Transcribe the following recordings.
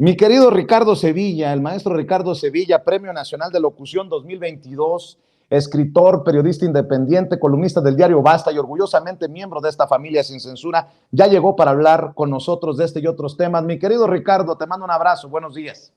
Mi querido Ricardo Sevilla, el maestro Ricardo Sevilla, Premio Nacional de Locución 2022, escritor, periodista independiente, columnista del diario Basta y orgullosamente miembro de esta familia sin censura, ya llegó para hablar con nosotros de este y otros temas. Mi querido Ricardo, te mando un abrazo, buenos días.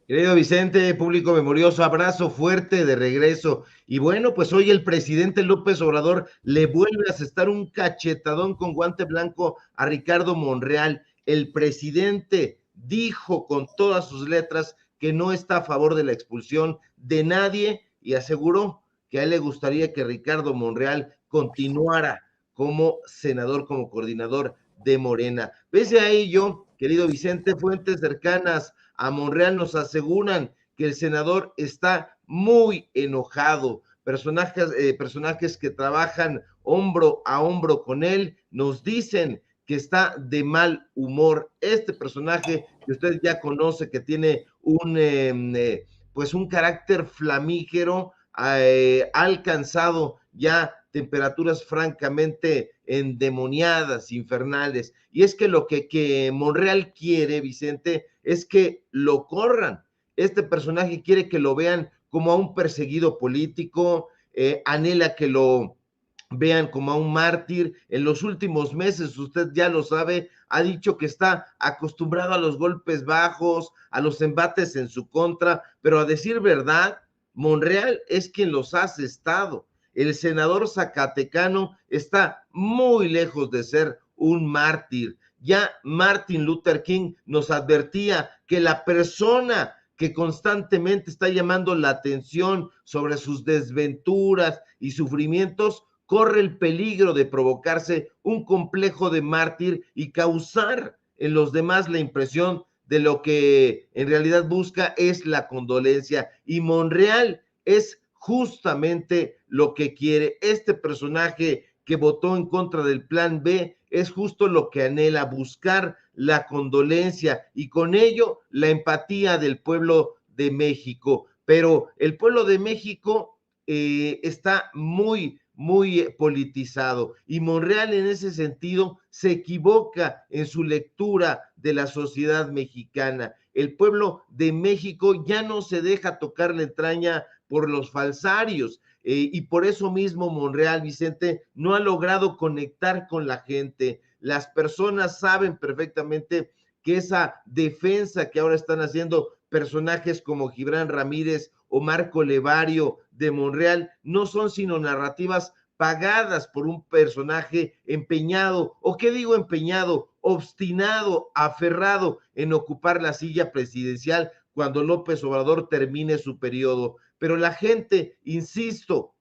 Querido Vicente, público memorioso, abrazo fuerte de regreso. Y bueno, pues hoy el presidente López Obrador le vuelve a asestar un cachetadón con guante blanco a Ricardo Monreal. El presidente dijo con todas sus letras que no está a favor de la expulsión de nadie y aseguró que a él le gustaría que Ricardo Monreal continuara como senador, como coordinador de Morena. Pese a ello, querido Vicente, fuentes cercanas a Monreal nos aseguran que el senador está muy enojado. Personajes que trabajan hombro a hombro con él nos dicen que está de mal humor. Este personaje que usted ya conoce, que tiene pues un carácter flamígero, ha alcanzado ya temperaturas francamente endemoniadas, infernales. Y es que lo que Monreal quiere, Vicente, es que lo corran. Este personaje quiere que lo vean como a un perseguido político, anhela que lo vean como a un mártir. En los últimos meses, usted ya lo sabe, ha dicho que está acostumbrado a los golpes bajos, a los embates en su contra, pero a decir verdad, Monreal es quien los ha asestado. El senador zacatecano está muy lejos de ser un mártir. Ya Martin Luther King nos advertía que la persona que constantemente está llamando la atención sobre sus desventuras y sufrimientos corre el peligro de provocarse un complejo de mártir y causar en los demás la impresión de lo que en realidad busca es la condolencia. Y Monreal es justamente lo que quiere. Este personaje que votó en contra del plan B es justo lo que anhela, buscar la condolencia y con ello la empatía del pueblo de México. Pero el pueblo de México está muy politizado y Monreal en ese sentido se equivoca en su lectura de la sociedad mexicana. El pueblo de México ya no se deja tocar la entraña por los falsarios. Y por eso mismo Monreal, Vicente, no ha logrado conectar con la gente. Las personas saben perfectamente que esa defensa que ahora están haciendo personajes como Gibran Ramírez o Marco Levario de Monreal no son sino narrativas pagadas por un personaje empeñado, o qué digo empeñado, obstinado, aferrado en ocupar la silla presidencial cuando López Obrador termine su periodo. Pero la gente, insisto,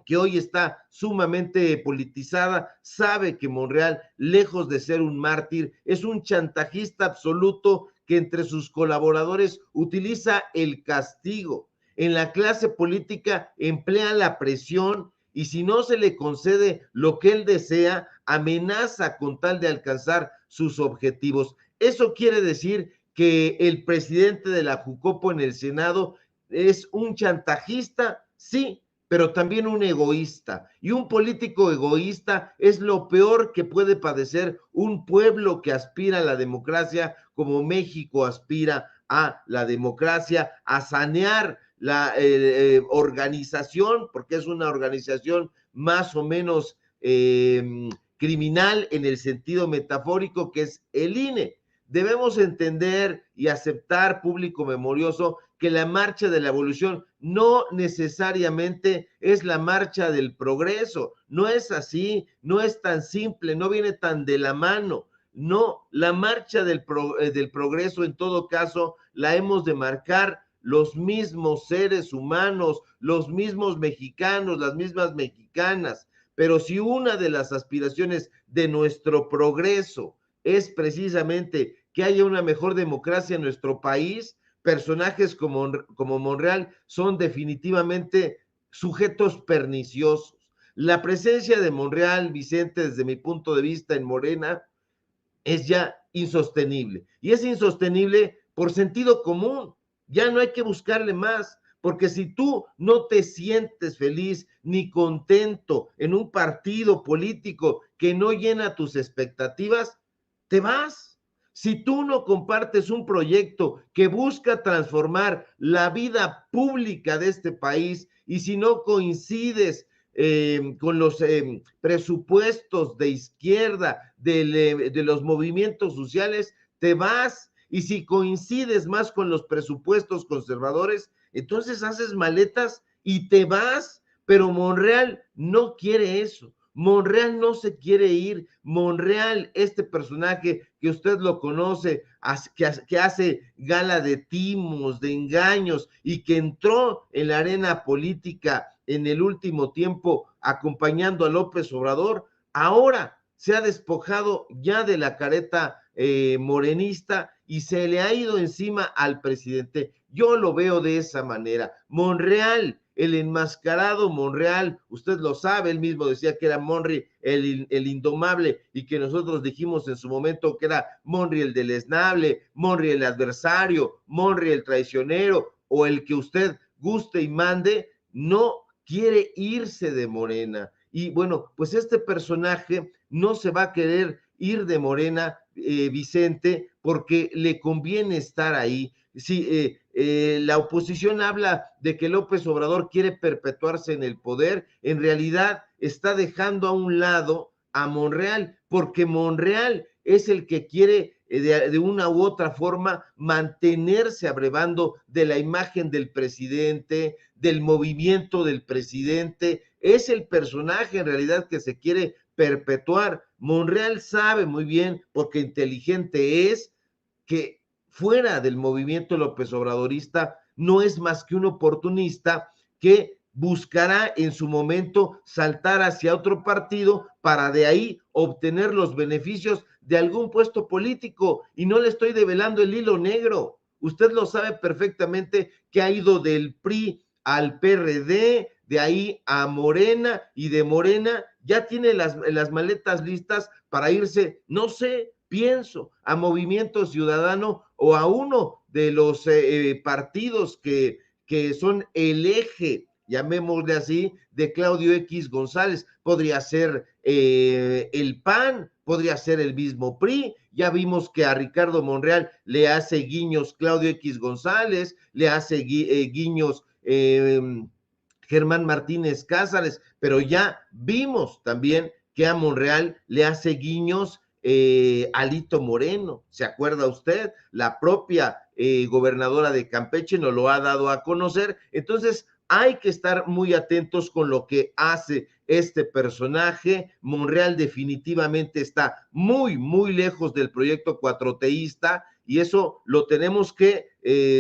que hoy está sumamente politizada, sabe que Monreal, lejos de ser un mártir, es un chantajista absoluto que entre sus colaboradores utiliza el castigo. En la clase política emplea la presión y si no se le concede lo que él desea, amenaza con tal de alcanzar sus objetivos. Eso quiere decir que el presidente de la Jucopo en el Senado es un chantajista, sí, pero también un egoísta. Y un político egoísta es lo peor que puede padecer un pueblo que aspira a la democracia, como México aspira a la democracia, a sanear la organización, porque es una organización más o menos criminal en el sentido metafórico, que es el INE. Debemos entender y aceptar, público memorioso, que la marcha de la evolución no necesariamente es la marcha del progreso. No es así, no es tan simple, no viene tan de la mano. No, la marcha del progreso en todo caso la hemos de marcar los mismos seres humanos, los mismos mexicanos, las mismas mexicanas. Pero si una de las aspiraciones de nuestro progreso es precisamente que haya una mejor democracia en nuestro país, personajes como Monreal son definitivamente sujetos perniciosos. La presencia de Monreal, Vicente, desde mi punto de vista en Morena, es ya insostenible. Y es insostenible por sentido común. Ya no hay que buscarle más, porque si tú no te sientes feliz ni contento en un partido político que no llena tus expectativas, te vas. Si tú no compartes un proyecto que busca transformar la vida pública de este país y si no coincides con los presupuestos de izquierda, de los movimientos sociales, te vas. Y si coincides más con los presupuestos conservadores, entonces haces maletas y te vas. Pero Monreal no quiere eso. Monreal no se quiere ir. Monreal, este personaje que usted lo conoce, que hace gala de timos, de engaños y que entró en la arena política en el último tiempo acompañando a López Obrador, ahora se ha despojado ya de la careta morenista y se le ha ido encima al presidente. Yo lo veo de esa manera. Monreal, el enmascarado Monreal, usted lo sabe, él mismo decía que era Monreal el indomable y que nosotros dijimos en su momento que era Monreal el deleznable, Monreal el adversario, Monreal el traicionero o el que usted guste y mande, no quiere irse de Morena. Y bueno, pues este personaje no se va a querer ir de Morena, Vicente, porque le conviene estar ahí. Sí, la oposición habla de que López Obrador quiere perpetuarse en el poder, en realidad está dejando a un lado a Monreal, porque Monreal es el que quiere de una u otra forma mantenerse abrevando de la imagen del presidente, del movimiento del presidente, es el personaje en realidad que se quiere perpetuar. Monreal sabe muy bien, porque inteligente es, que fuera del movimiento López Obradorista no es más que un oportunista que buscará en su momento saltar hacia otro partido para de ahí obtener los beneficios de algún puesto político. Y no le estoy develando el hilo negro. Usted lo sabe perfectamente que ha ido del PRI al PRD, de ahí a Morena y de Morena ya tiene las maletas listas para irse, no sé, pienso, a Movimiento Ciudadano o a uno de los partidos que son el eje, llamémosle así, de Claudio X González. Podría ser el PAN, podría ser el mismo PRI. Ya vimos que a Ricardo Monreal le hace guiños Claudio X González, le hace guiños Germán Martínez Cázares, pero ya vimos también que a Monreal le hace guiños Alito Moreno, ¿se acuerda usted? La propia gobernadora de Campeche nos lo ha dado a conocer. Entonces hay que estar muy atentos con lo que hace este personaje. Monreal definitivamente está muy, muy lejos del proyecto cuatroteísta y eso lo tenemos que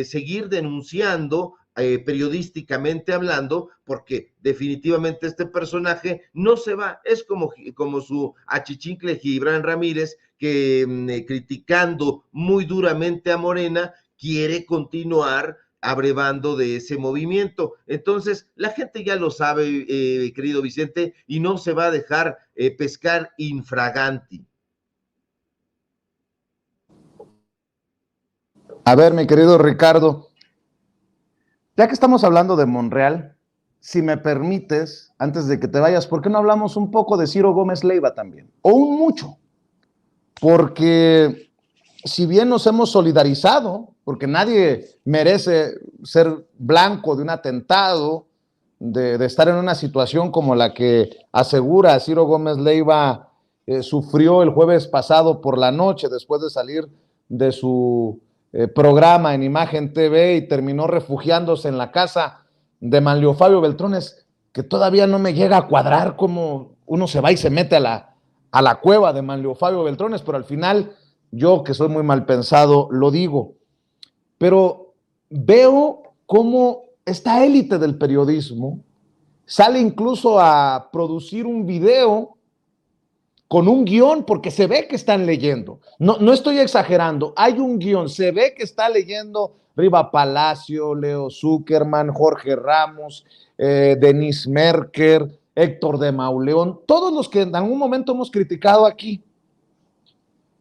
seguir denunciando periodísticamente hablando, porque definitivamente este personaje no se va, es como su achichincle Gibran Ramírez, que criticando muy duramente a Morena, quiere continuar abrevando de ese movimiento. Entonces, la gente ya lo sabe, querido Vicente, y no se va a dejar pescar infraganti. A ver, mi querido Ricardo, ya que estamos hablando de Monreal, si me permites, antes de que te vayas, ¿por qué no hablamos un poco de Ciro Gómez Leiva también? O un mucho, porque si bien nos hemos solidarizado, porque nadie merece ser blanco de un atentado, de estar en una situación como la que asegura Ciro Gómez Leiva sufrió el jueves pasado por la noche después de salir de su programa en Imagen TV y terminó refugiándose en la casa de Manlio Fabio Beltrones, que todavía no me llega a cuadrar cómo uno se va y se mete a la cueva de Manlio Fabio Beltrones, pero al final yo, que soy muy mal pensado, lo digo. Pero veo cómo esta élite del periodismo sale incluso a producir un video con un guión, porque se ve que están leyendo. No estoy exagerando, hay un guión, se ve que está leyendo Riva Palacio, Leo Zuckerman, Jorge Ramos, Denise Merker, Héctor de Mauleón, todos los que en algún momento hemos criticado aquí.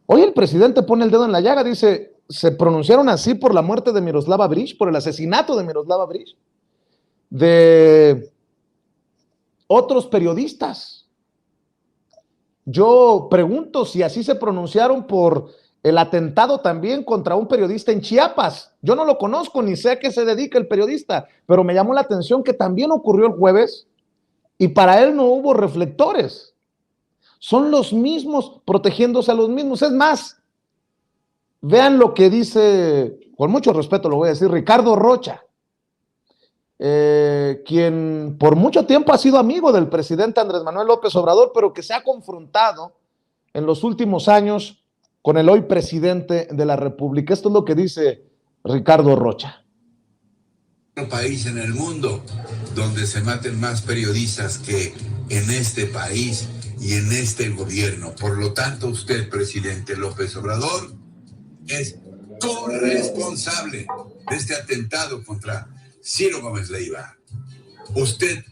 Hoy el presidente pone el dedo en la llaga, dice, se pronunciaron así por la muerte de Miroslava Bridge, por el asesinato de Miroslava Bridge, de otros periodistas. Yo pregunto si así se pronunciaron por el atentado también contra un periodista en Chiapas. Yo no lo conozco ni sé a qué se dedica el periodista, pero me llamó la atención que también ocurrió el jueves y para él no hubo reflectores. Son los mismos protegiéndose a los mismos. Es más, vean lo que dice, con mucho respeto lo voy a decir, Ricardo Rocha, quien por mucho tiempo ha sido amigo del presidente Andrés Manuel López Obrador, pero que se ha confrontado en los últimos años con el hoy presidente de la República. Esto es lo que dice Ricardo Rocha. Un país en el mundo donde se maten más periodistas que en este país y en este gobierno. Por lo tanto, usted, presidente López Obrador, es corresponsable de este atentado contra Ciro Gómez Leiva. Usted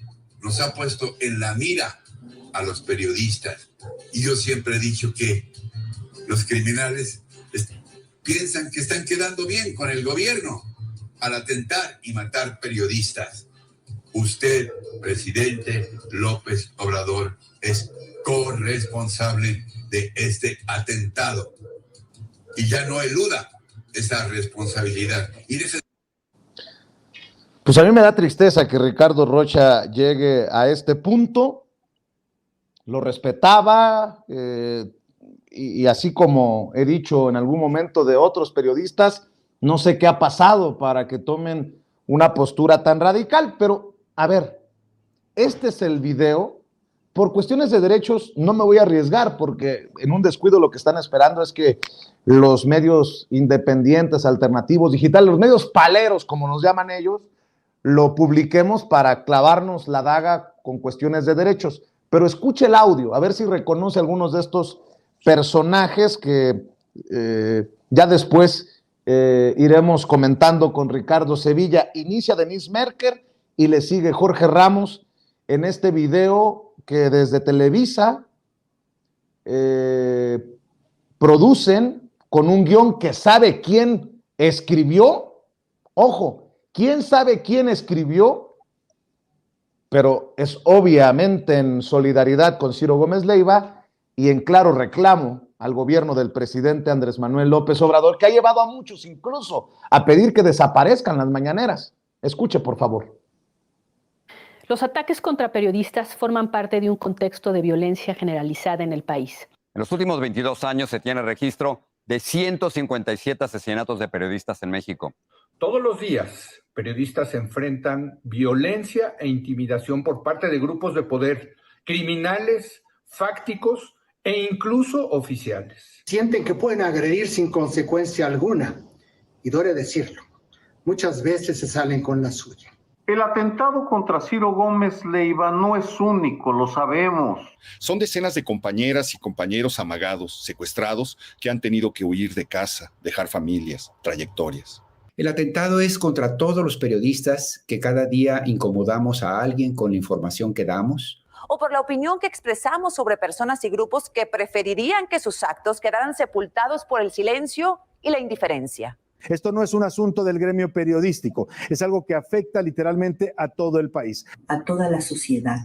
nos ha puesto en la mira a los periodistas y yo siempre he dicho que los criminales piensan que están quedando bien con el gobierno al atentar y matar periodistas. Usted, presidente López Obrador, es corresponsable de este atentado y ya no eluda esa responsabilidad. Pues a mí me da tristeza que Ricardo Rocha llegue a este punto. Lo respetaba, y así como he dicho en algún momento de otros periodistas, no sé qué ha pasado para que tomen una postura tan radical, pero a ver, este es el video. Por cuestiones de derechos no me voy a arriesgar porque en un descuido lo que están esperando es que los medios independientes, alternativos, digitales, los medios paleros, como nos llaman ellos, lo publiquemos para clavarnos la daga con cuestiones de derechos. Pero escuche el audio, a ver si reconoce algunos de estos personajes que ya después iremos comentando con Ricardo Sevilla. Inicia Denise Merker y le sigue Jorge Ramos en este video que desde Televisa producen con un guión que sabe quién escribió. Ojo, quién sabe quién escribió, pero es obviamente en solidaridad con Ciro Gómez Leiva y en claro reclamo al gobierno del presidente Andrés Manuel López Obrador, que ha llevado a muchos incluso a pedir que desaparezcan las mañaneras. Escuche, por favor. Los ataques contra periodistas forman parte de un contexto de violencia generalizada en el país. En los últimos 22 años se tiene registro de 157 asesinatos de periodistas en México. Todos los días, periodistas enfrentan violencia e intimidación por parte de grupos de poder, criminales, fácticos e incluso oficiales. Sienten que pueden agredir sin consecuencia alguna. Y duele decirlo, muchas veces se salen con la suya. El atentado contra Ciro Gómez Leiva no es único, lo sabemos. Son decenas de compañeras y compañeros amagados, secuestrados, que han tenido que huir de casa, dejar familias, trayectorias. El atentado es contra todos los periodistas que cada día incomodamos a alguien con la información que damos. O por la opinión que expresamos sobre personas y grupos que preferirían que sus actos quedaran sepultados por el silencio y la indiferencia. Esto no es un asunto del gremio periodístico, es algo que afecta literalmente a todo el país. A toda la sociedad,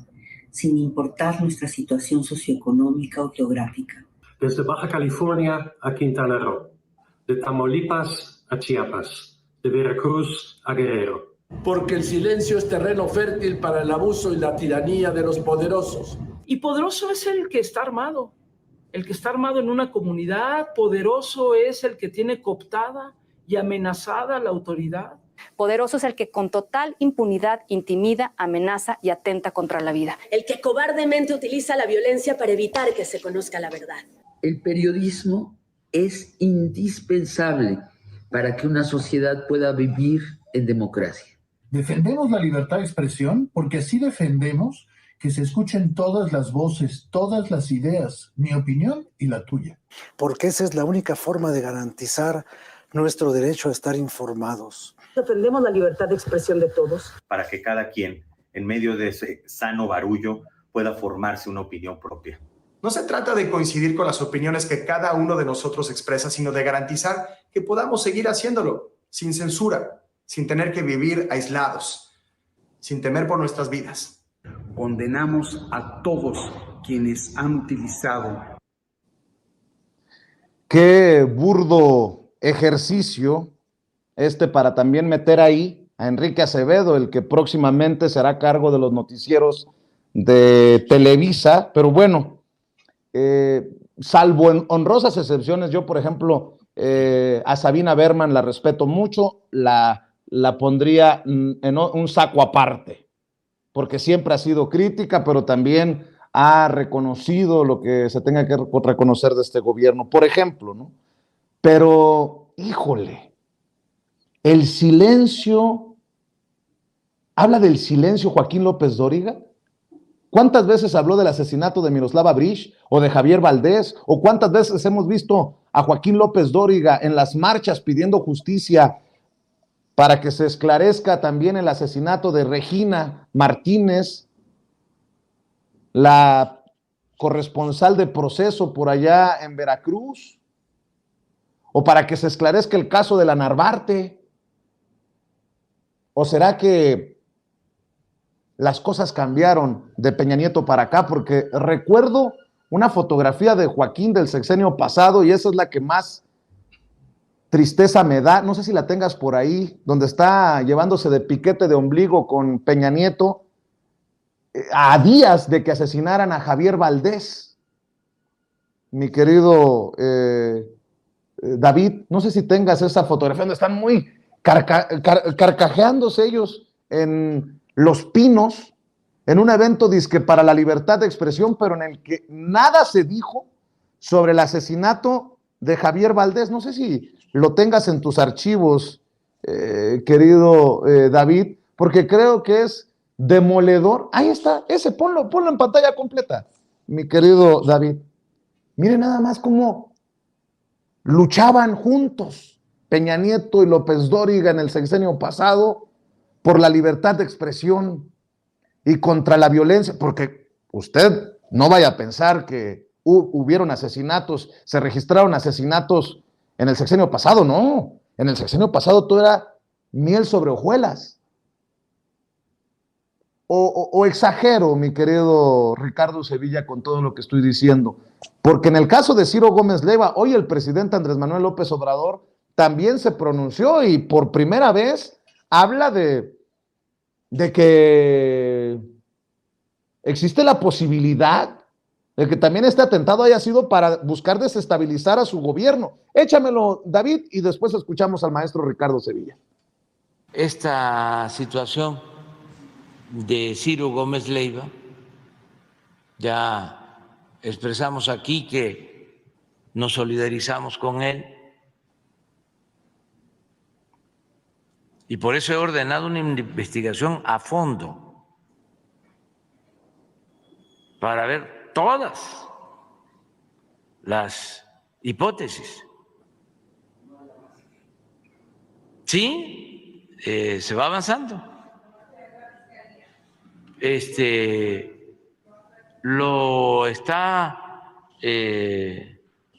sin importar nuestra situación socioeconómica o geográfica. Desde Baja California a Quintana Roo, de Tamaulipas a Chiapas, de Veracruz a Guerrero. Porque el silencio es terreno fértil para el abuso y la tiranía de los poderosos. Y poderoso es el que está armado. El que está armado en una comunidad, poderoso es el que tiene cooptada y amenazada la autoridad. Poderoso es el que con total impunidad intimida, amenaza y atenta contra la vida. El que cobardemente utiliza la violencia para evitar que se conozca la verdad. El periodismo es indispensable para que una sociedad pueda vivir en democracia. Defendemos la libertad de expresión porque así defendemos que se escuchen todas las voces, todas las ideas, mi opinión y la tuya. Porque esa es la única forma de garantizar nuestro derecho a estar informados. Defendemos la libertad de expresión de todos. Para que cada quien, en medio de ese sano barullo, pueda formarse una opinión propia. No se trata de coincidir con las opiniones que cada uno de nosotros expresa, sino de garantizar que podamos seguir haciéndolo, sin censura, sin tener que vivir aislados, sin temer por nuestras vidas. Condenamos a todos quienes han utilizado. qué burdo ejercicio para también meter ahí a Enrique Acevedo, el que próximamente será a cargo de los noticieros de Televisa, pero bueno, salvo en honrosas excepciones, yo por ejemplo a Sabina Berman la respeto mucho, la pondría en un saco aparte, porque siempre ha sido crítica, pero también ha reconocido lo que se tenga que reconocer de este gobierno, por ejemplo, ¿no? Pero, híjole, el silencio, habla del silencio Joaquín López Dóriga. ¿Cuántas veces habló del asesinato de Miroslava Bridge o de Javier Valdés? ¿O cuántas veces hemos visto a Joaquín López Dóriga en las marchas pidiendo justicia para que se esclarezca también el asesinato de Regina Martínez, la corresponsal de Proceso por allá en Veracruz? ¿O para que se esclarezca el caso de la Narvarte? ¿O será que las cosas cambiaron de Peña Nieto para acá? Porque recuerdo una fotografía de Joaquín del sexenio pasado y esa es la que más tristeza me da. No sé si la tengas por ahí, donde está llevándose de piquete de ombligo con Peña Nieto a días de que asesinaran a Javier Valdés. Mi querido David, no sé si tengas esa fotografía donde están muy carcajeándose ellos en Los Pinos, en un evento disque para la libertad de expresión, pero en el que nada se dijo sobre el asesinato de Javier Valdés. No sé si lo tengas en tus archivos, querido David, porque creo que es demoledor. Ahí está, ponlo en pantalla completa, mi querido David. Miren nada más cómo luchaban juntos Peña Nieto y López Dóriga en el sexenio pasado por la libertad de expresión y contra la violencia, porque usted no vaya a pensar que hubieron asesinatos, se registraron asesinatos en el sexenio pasado, no. En el sexenio pasado todo era miel sobre hojuelas. O exagero, mi querido Ricardo Sevilla, con todo lo que estoy diciendo, porque en el caso de Ciro Gómez Leiva, hoy el presidente Andrés Manuel López Obrador también se pronunció y por primera vez habla de que existe la posibilidad de que también este atentado haya sido para buscar desestabilizar a su gobierno. Échamelo, David, y después escuchamos al maestro Ricardo Sevilla. Esta situación de Ciro Gómez Leiva, ya expresamos aquí que nos solidarizamos con él y por eso he ordenado una investigación a fondo para ver todas las hipótesis. Sí, se va avanzando. Lo está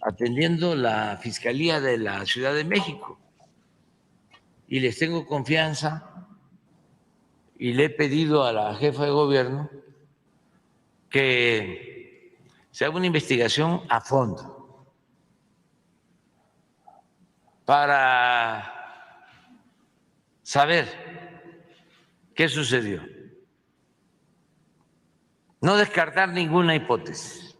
atendiendo la Fiscalía de la Ciudad de México y les tengo confianza y le he pedido a la jefa de gobierno que se haga una investigación a fondo para saber qué sucedió. No descartar ninguna hipótesis.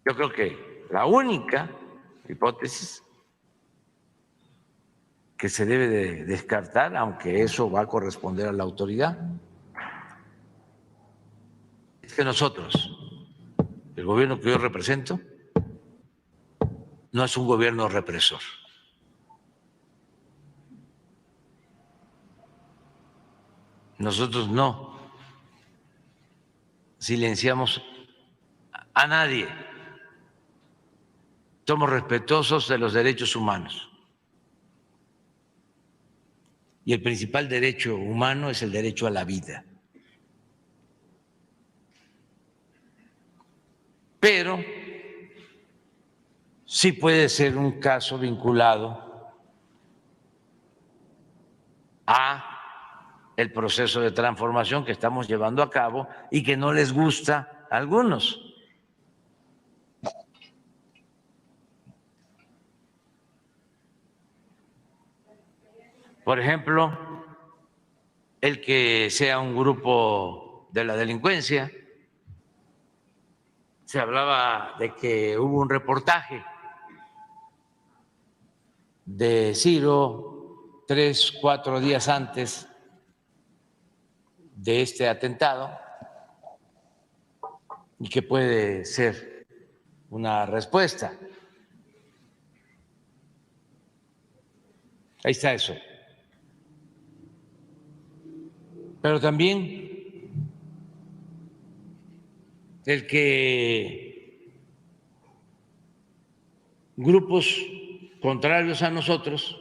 Yo creo que la única hipótesis que se debe de descartar, aunque eso va a corresponder a la autoridad, es que nosotros, el gobierno que yo represento, no es un gobierno represor. Nosotros no silenciamos a nadie. Somos respetuosos de los derechos humanos. Y el principal derecho humano es el derecho a la vida. Pero sí puede ser un caso vinculado a el proceso de transformación que estamos llevando a cabo y que no les gusta a algunos. Por ejemplo, el que sea un grupo de la delincuencia. Se hablaba de que hubo un reportaje de Ciro 3, 4 días antes de este atentado y que puede ser una respuesta. Ahí está eso. Pero también el que grupos contrarios a nosotros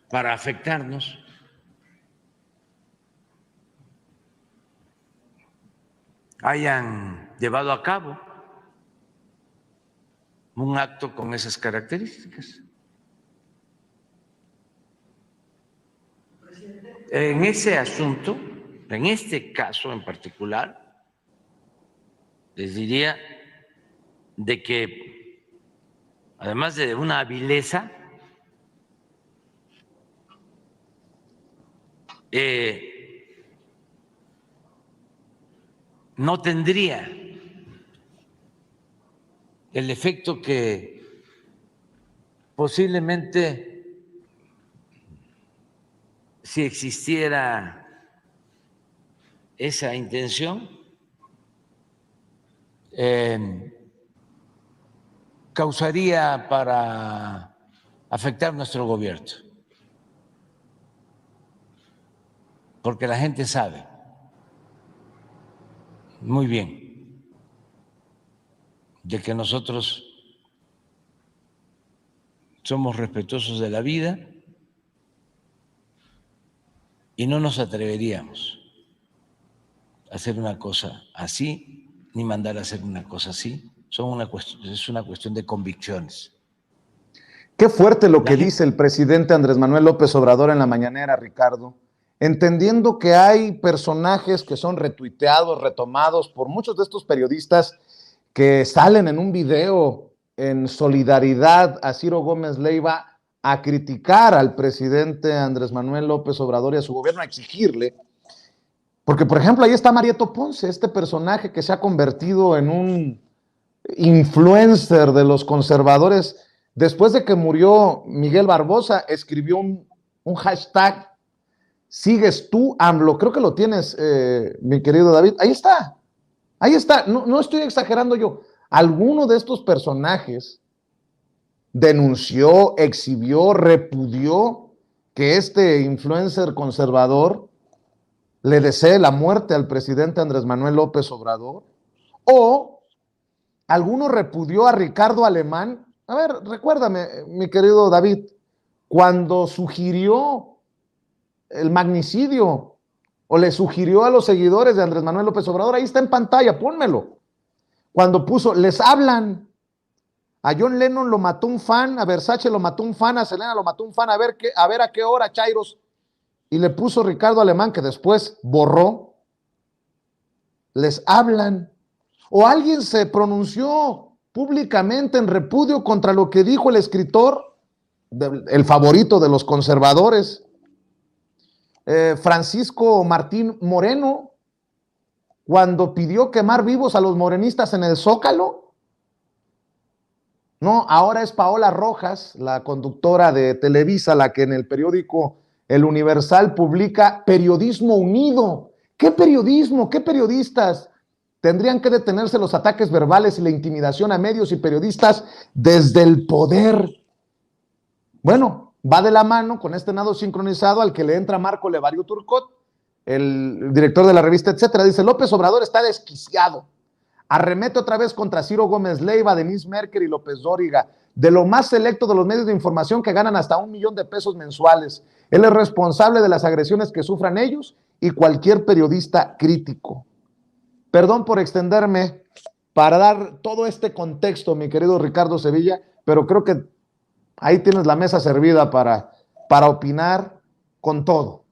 para afectarnos hayan llevado a cabo un acto con esas características. En ese asunto, en este caso en particular, les diría de que, además de una vileza, no tendría el efecto que posiblemente si existiera esa intención, causaría para afectar nuestro gobierno. Porque la gente sabe muy bien de que nosotros somos respetuosos de la vida y no nos atreveríamos a hacer una cosa así, ni mandar a hacer una cosa así. Es una cuestión de convicciones. Qué fuerte lo que dice el presidente Andrés Manuel López Obrador en la mañanera, Ricardo, entendiendo que hay personajes que son retuiteados, retomados por muchos de estos periodistas que salen en un video en solidaridad a Ciro Gómez Leiva a criticar al presidente Andrés Manuel López Obrador y a su gobierno, a exigirle, porque por ejemplo ahí está Marieto Ponce, este personaje que se ha convertido en un influencer de los conservadores. Después de que murió Miguel Barbosa, escribió un hashtag, sigues tú, AMLO. Creo que lo tienes, mi querido David. Ahí está, no estoy exagerando yo. Alguno de estos personajes denunció, exhibió, repudió que este influencer conservador le desee la muerte al presidente Andrés Manuel López Obrador, o alguno repudió a Ricardo Alemán. A ver, recuérdame, mi querido David, cuando sugirió el magnicidio o le sugirió a los seguidores de Andrés Manuel López Obrador, ahí está en pantalla, pónmelo, cuando puso, les hablan, a John Lennon lo mató un fan, a Versace lo mató un fan, a Selena lo mató un fan, a ver a qué hora, Chairos, y le puso Ricardo Alemán, que después borró, les hablan, o alguien se pronunció públicamente en repudio contra lo que dijo el escritor, el favorito de los conservadores, Francisco Martín Moreno, cuando pidió quemar vivos a los morenistas en el Zócalo. No, ahora es Paola Rojas, la conductora de Televisa, la que en el periódico El Universal publica Periodismo Unido. ¿Qué periodismo? ¿Qué periodistas? Tendrían que detenerse los ataques verbales y la intimidación a medios y periodistas desde el poder. Bueno, va de la mano con este nado sincronizado al que le entra Marco Levario Turcot, el director de la revista Etcétera. Dice, López Obrador está desquiciado. Arremete otra vez contra Ciro Gómez Leiva, Denise Merker y López Dóriga, de lo más selecto de los medios de información que ganan hasta $1 millón mensuales. Él es responsable de las agresiones que sufran ellos y cualquier periodista crítico. Perdón por extenderme para dar todo este contexto, mi querido Ricardo Sevilla, pero creo que ahí tienes la mesa servida para opinar con todo.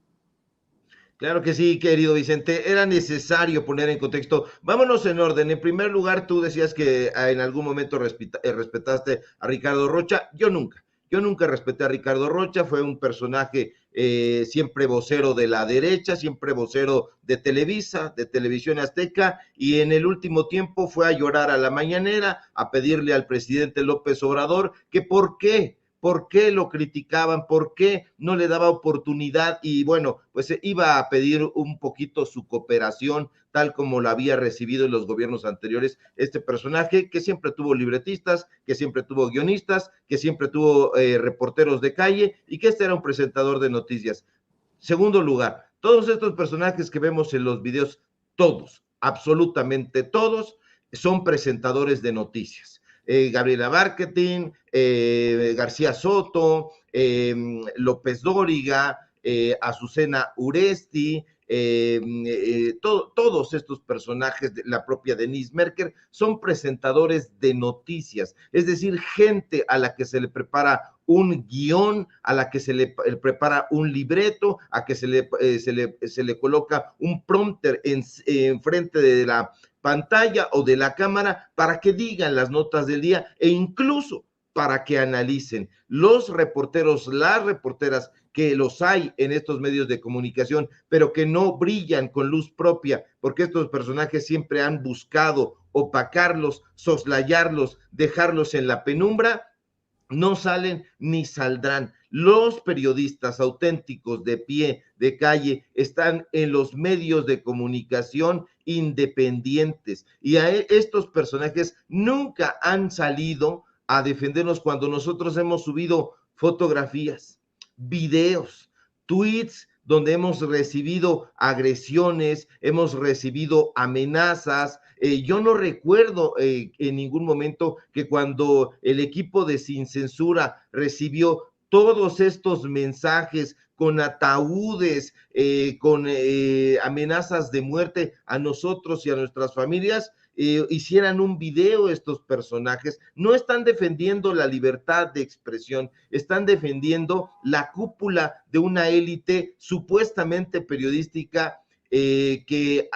Claro que sí, querido Vicente, era necesario poner en contexto. Vámonos en orden. En primer lugar, tú decías que en algún momento respetaste a Ricardo Rocha. Yo nunca respeté a Ricardo Rocha. Fue un personaje siempre vocero de la derecha, siempre vocero de Televisa, de Televisión Azteca, y en el último tiempo fue a llorar a la mañanera, a pedirle al presidente López Obrador que por qué lo criticaban, por qué no le daba oportunidad, y bueno, pues iba a pedir un poquito su cooperación, tal como lo había recibido en los gobiernos anteriores, este personaje que siempre tuvo libretistas, que siempre tuvo guionistas, que siempre tuvo reporteros de calle, y que este era un presentador de noticias. Segundo lugar, todos estos personajes que vemos en los videos, todos, absolutamente todos, son presentadores de noticias. Gabriela Barquetín, García Soto, López Dóriga, Azucena Uresti, todos estos personajes, la propia Denise Merker, son presentadores de noticias, es decir, gente a la que se le prepara un guión, a la que se le prepara un libreto, a que se le coloca un prompter en frente de la pantalla o de la cámara para que digan las notas del día e incluso para que analicen. Los reporteros, las reporteras que los hay en estos medios de comunicación, pero que no brillan con luz propia, porque estos personajes siempre han buscado opacarlos, soslayarlos, dejarlos en la penumbra, no salen ni saldrán. Los periodistas auténticos de pie, de calle, están en los medios de comunicación independientes, y a estos personajes nunca han salido a defendernos cuando nosotros hemos subido fotografías, videos, tweets donde hemos recibido agresiones, hemos recibido amenazas. Yo no recuerdo en ningún momento que cuando el equipo de Sin Censura recibió todos estos mensajes con ataúdes, con amenazas de muerte a nosotros y a nuestras familias, hicieran un video. Estos personajes no están defendiendo la libertad de expresión, están defendiendo la cúpula de una élite supuestamente periodística que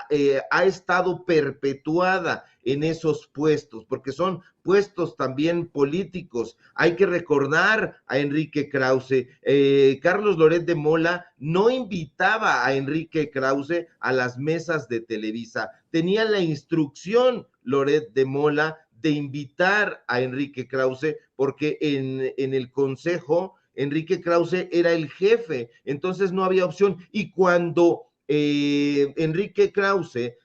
ha estado perpetuada en esos puestos, porque son puestos también políticos. Hay que recordar a Enrique Krause. Carlos Loret de Mola no invitaba a Enrique Krause a las mesas de Televisa. Tenía la instrucción Loret de Mola de invitar a Enrique Krause, porque en el consejo Enrique Krause era el jefe, entonces no había opción. Y cuando Enrique Krause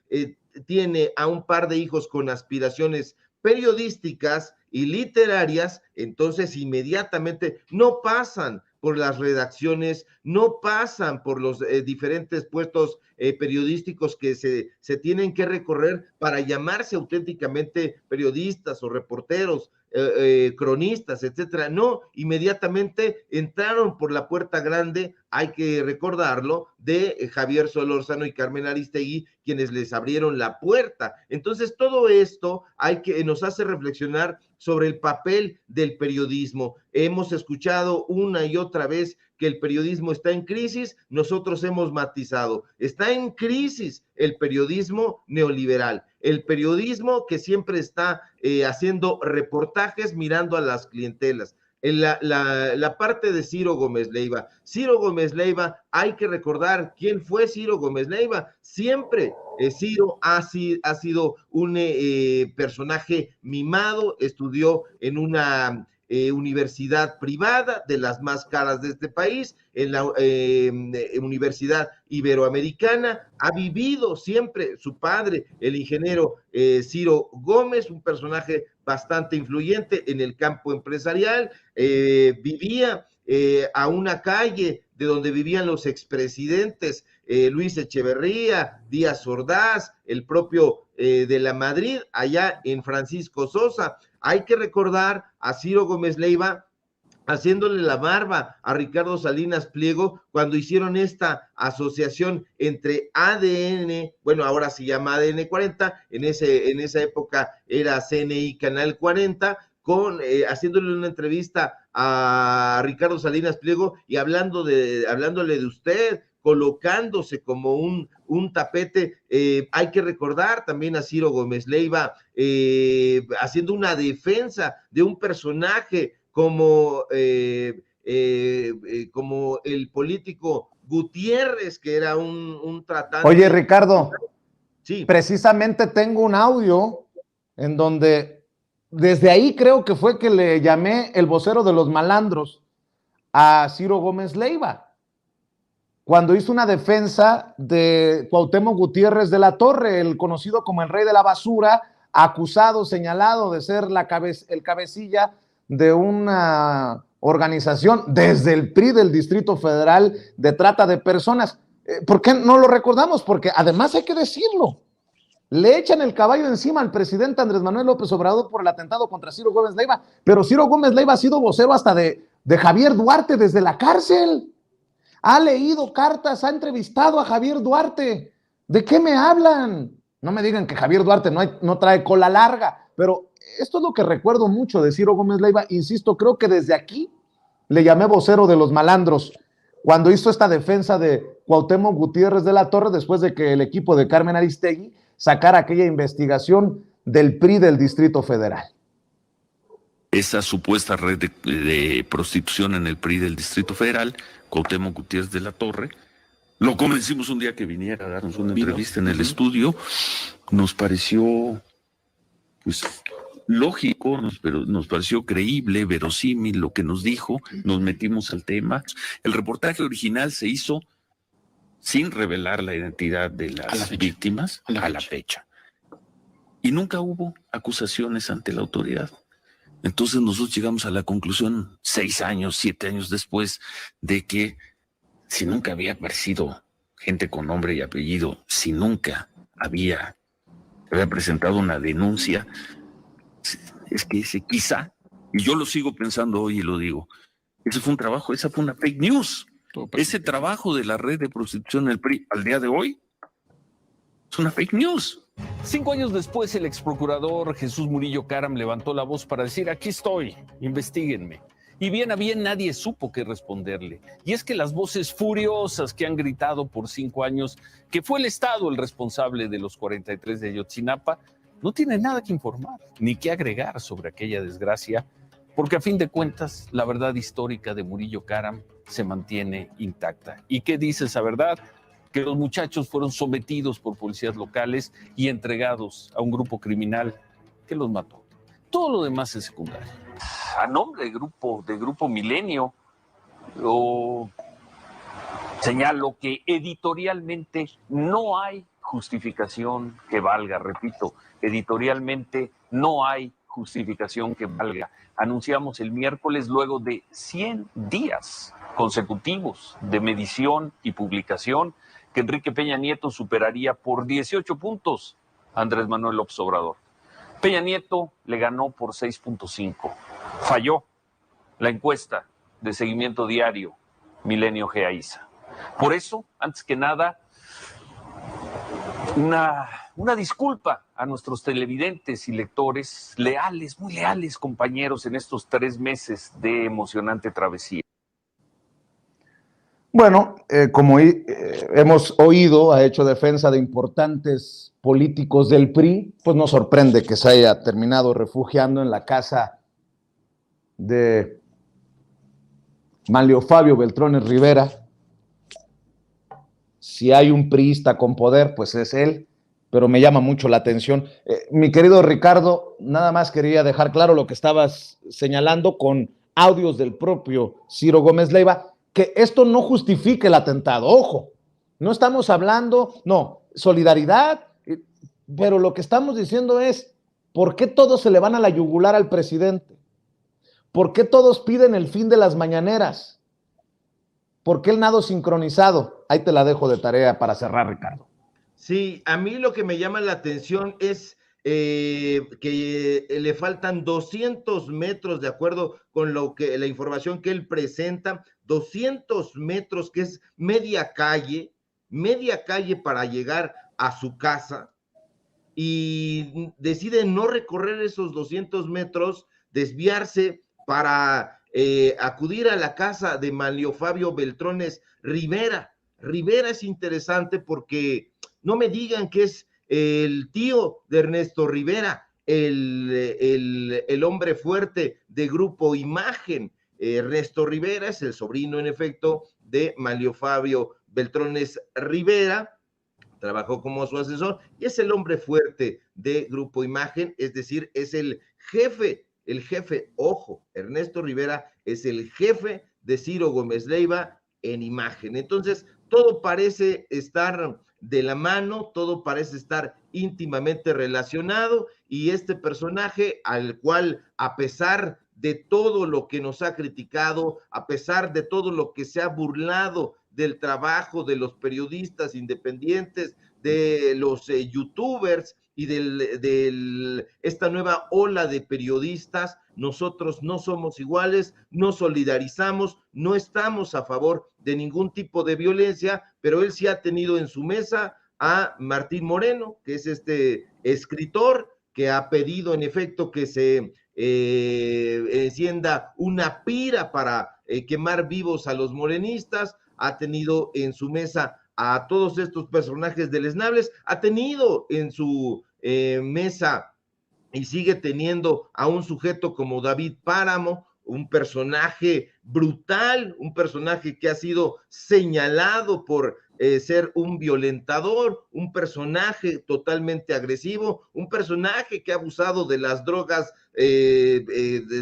tiene a un par de hijos con aspiraciones periodísticas y literarias, entonces inmediatamente no pasan por las redacciones, no pasan por los diferentes puestos periodísticos que se tienen que recorrer para llamarse auténticamente periodistas o reporteros, cronistas, etcétera. No, inmediatamente entraron por la puerta grande, hay que recordarlo, de Javier Solórzano y Carmen Aristegui, quienes les abrieron la puerta. Entonces, todo esto nos hace reflexionar sobre el papel del periodismo. Hemos escuchado una y otra vez que el periodismo está en crisis. Nosotros hemos matizado: está en crisis el periodismo neoliberal, el periodismo que siempre está haciendo reportajes mirando a las clientelas. En la parte de Ciro Gómez Leiva. Ciro Gómez Leiva, hay que recordar quién fue Ciro Gómez Leiva. Siempre Ciro ha sido un personaje mimado, estudió en una universidad privada de las más caras de este país, en la Universidad Iberoamericana. Ha vivido siempre su padre, el ingeniero Ciro Gómez, un personaje bastante influyente en el campo empresarial. Vivía a una calle de donde vivían los expresidentes Luis Echeverría, Díaz Ordaz, el propio de la Madrid, allá en Francisco Sosa. Hay que recordar a Ciro Gómez Leiva haciéndole la barba a Ricardo Salinas Pliego cuando hicieron esta asociación entre ADN, bueno, ahora se llama ADN 40, en esa época era CNI Canal 40, haciéndole una entrevista a Ricardo Salinas Pliego y hablándole de usted, colocándose como un tapete. Hay que recordar también a Ciro Gómez Leiva haciendo una defensa de un personaje como el político Gutiérrez, que era un tratante. Oye, Ricardo, sí. Precisamente tengo un audio en donde desde ahí creo que fue que le llamé el vocero de los malandros a Ciro Gómez Leiva, cuando hizo una defensa de Cuauhtémoc Gutiérrez de la Torre, el conocido como el rey de la basura, acusado, señalado de ser el cabecilla de una organización desde el PRI del Distrito Federal de trata de personas. ¿Por qué no lo recordamos? Porque además hay que decirlo, le echan el caballo encima al presidente Andrés Manuel López Obrador por el atentado contra Ciro Gómez Leiva, pero Ciro Gómez Leiva ha sido vocero hasta de Javier Duarte desde la cárcel. Ha leído cartas, ha entrevistado a Javier Duarte. ¿De qué me hablan? No me digan que Javier Duarte no trae cola larga, pero esto es lo que recuerdo mucho de Ciro Gómez Leiva. Insisto, creo que desde aquí le llamé vocero de los malandros cuando hizo esta defensa de Cuauhtémoc Gutiérrez de la Torre después de que el equipo de Carmen Aristegui sacara aquella investigación del PRI del Distrito Federal. Esa supuesta red de prostitución en el PRI del Distrito Federal, Cuauhtémoc Gutiérrez de la Torre, lo convencimos un día que viniera a darnos una entrevista en el estudio. Nos pareció, pues, lógico, pero nos pareció creíble, verosímil lo que nos dijo. Nos metimos al tema. El reportaje original se hizo sin revelar la identidad de las víctimas a la fecha. Y nunca hubo acusaciones ante la autoridad. Entonces nosotros llegamos a la conclusión 6 años, 7 años después, de que si nunca había aparecido gente con nombre y apellido, si nunca había presentado una denuncia, es que ese quizá, y yo lo sigo pensando hoy y lo digo, ese fue un trabajo, esa fue una fake news. Ese trabajo de la red de prostitución en el PRI al día de hoy es una fake news. 5 años después, el exprocurador Jesús Murillo Caram levantó la voz para decir: aquí estoy, investíguenme. Y bien a bien nadie supo qué responderle. Y es que las voces furiosas que han gritado por 5 años que fue el Estado el responsable de los 43 de Ayotzinapa no tienen nada que informar ni que agregar sobre aquella desgracia, porque a fin de cuentas la verdad histórica de Murillo Caram se mantiene intacta. ¿Y qué dice esa verdad? Que los muchachos fueron sometidos por policías locales y entregados a un grupo criminal que los mató. Todo lo demás es secundario. A nombre de Grupo Milenio, señalo que editorialmente no hay justificación que valga, repito, editorialmente no hay justificación que valga. Anunciamos el miércoles, luego de 100 días consecutivos de medición y publicación, que Enrique Peña Nieto superaría por 18 puntos a Andrés Manuel López Obrador. Peña Nieto le ganó por 6.5. Falló la encuesta de seguimiento diario Milenio GEAISA. Por eso, antes que nada, una disculpa a nuestros televidentes y lectores, leales, muy leales compañeros en estos 3 meses de emocionante travesía. Bueno, como hemos oído, ha hecho defensa de importantes políticos del PRI, pues no sorprende que se haya terminado refugiando en la casa de Manlio Fabio Beltrones Rivera. Si hay un priista con poder, pues es él, pero me llama mucho la atención. Mi querido Ricardo, nada más quería dejar claro lo que estabas señalando con audios del propio Ciro Gómez Leiva, que esto no justifique el atentado. Ojo, no estamos hablando, no, solidaridad, pero lo que estamos diciendo es, ¿por qué todos se le van a la yugular al presidente? ¿Por qué todos piden el fin de las mañaneras? ¿Por qué el nado sincronizado? Ahí te la dejo de tarea para cerrar, Ricardo. Sí, a mí lo que me llama la atención es que le faltan 200 metros, de acuerdo con la información que él presenta, 200 metros, que es media calle para llegar a su casa, y decide no recorrer esos 200 metros, desviarse para acudir a la casa de Manlio Fabio Beltrones Rivera. Rivera es interesante porque no me digan que es el tío de Ernesto Rivera, el hombre fuerte de Grupo Imagen. Ernesto Rivera es el sobrino, en efecto, de Manlio Fabio Beltrones Rivera, trabajó como su asesor y es el hombre fuerte de Grupo Imagen, es decir, es el jefe, ojo, Ernesto Rivera es el jefe de Ciro Gómez Leiva en Imagen. Entonces, todo parece estar de la mano, todo parece estar íntimamente relacionado, y este personaje al cual, a pesar de todo lo que nos ha criticado, a pesar de todo lo que se ha burlado del trabajo de los periodistas independientes, de los youtubers y de esta nueva ola de periodistas, nosotros no somos iguales, no solidarizamos, no estamos a favor de ningún tipo de violencia, pero él sí ha tenido en su mesa a Martín Moreno, que es este escritor que ha pedido en efecto que se encienda una pira para quemar vivos a los morenistas, ha tenido en su mesa a todos estos personajes deleznables, ha tenido en su mesa y sigue teniendo a un sujeto como David Páramo, un personaje brutal, un personaje que ha sido señalado por ser un violentador, un personaje totalmente agresivo, un personaje que ha abusado de las drogas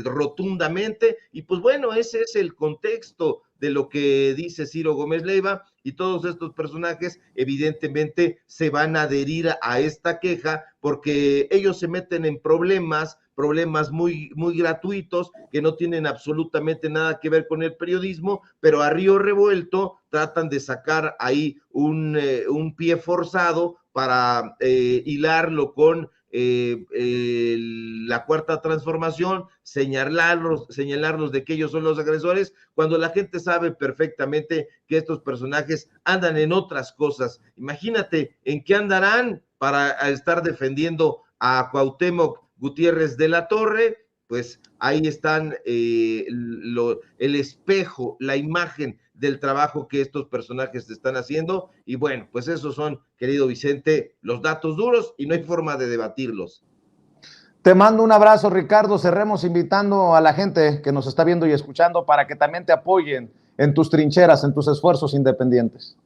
rotundamente, y pues bueno, ese es el contexto de lo que dice Ciro Gómez Leiva, y todos estos personajes evidentemente se van a adherir a esta queja porque ellos se meten en problemas muy gratuitos que no tienen absolutamente nada que ver con el periodismo, pero a río revuelto tratan de sacar ahí un pie forzado para hilarlo con la Cuarta Transformación, señalarlos de que ellos son los agresores, cuando la gente sabe perfectamente que estos personajes andan en otras cosas. Imagínate en qué andarán para estar defendiendo a Cuauhtémoc Gutiérrez de la Torre. Pues ahí están el espejo, la imagen del trabajo que estos personajes están haciendo, y bueno, pues esos son, querido Vicente, los datos duros y no hay forma de debatirlos. Te mando un abrazo, Ricardo. Cerremos invitando a la gente que nos está viendo y escuchando para que también te apoyen en tus trincheras, en tus esfuerzos independientes.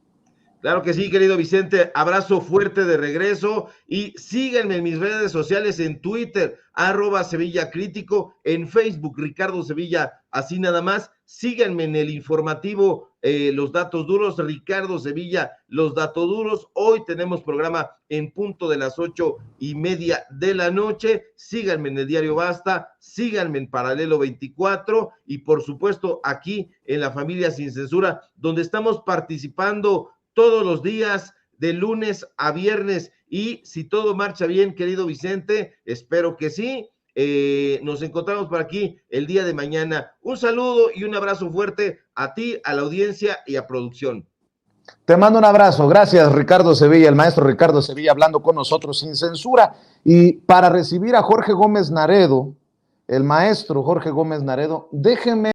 Claro que sí, querido Vicente, abrazo fuerte de regreso, y síganme en mis redes sociales, en Twitter, @SevillaCrítico, en Facebook, Ricardo Sevilla, así nada más. Síganme en el informativo Los Datos Duros, Ricardo Sevilla, Los Datos Duros. Hoy tenemos programa en punto de las 8:30 de la noche. Síganme en el Diario Basta, síganme en Paralelo 24 y por supuesto aquí en La Familia Sin Censura, donde estamos participando todos los días de lunes a viernes, y si todo marcha bien, querido Vicente, espero que sí, nos encontramos por aquí el día de mañana. Un saludo y un abrazo fuerte a ti, a la audiencia y a producción. Te mando un abrazo. Gracias, Ricardo Sevilla, el maestro Ricardo Sevilla, hablando con nosotros sin censura. Y para recibir a Jorge Gómez Naredo, el maestro Jorge Gómez Naredo, déjenme